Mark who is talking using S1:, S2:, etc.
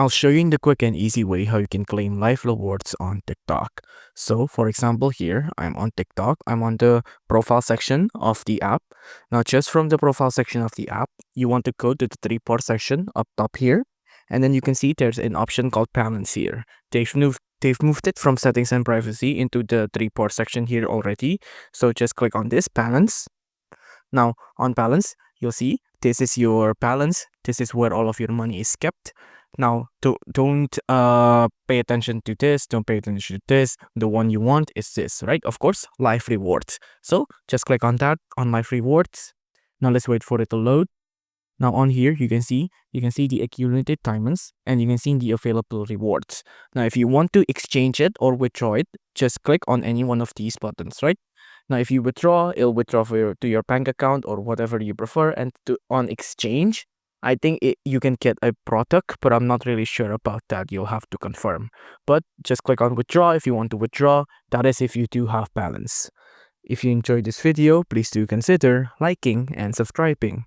S1: I'll show you in the quick and easy way how you can claim live rewards on TikTok. So for example, here I'm on TikTok. I'm on the profile section of the app. Now just from the profile section of the app, you want to go to the three-part section up top here. And then you can see there's an option called balance here. They've moved it from settings and privacy into the three-part section here already. So just click on this balance. Now on balance, you'll see this is your balance. This is where all of your money is kept. Now don't pay attention to this. Don't pay attention to this. The one you want is this, right? Of course, live rewards. So just click on that on live rewards. Now let's wait for it to load. Now on here you can see the accumulated diamonds and you can see the available rewards. Now if you want to exchange it or withdraw it, just click on any one of these buttons, right? Now if you withdraw, it'll withdraw to your bank account or whatever you prefer. And on exchange, I think you can get a product, but I'm not really sure about that. You'll have to confirm. But just click on withdraw if you want to withdraw. That is if you do have balance. If you enjoyed this video, please do consider liking and subscribing.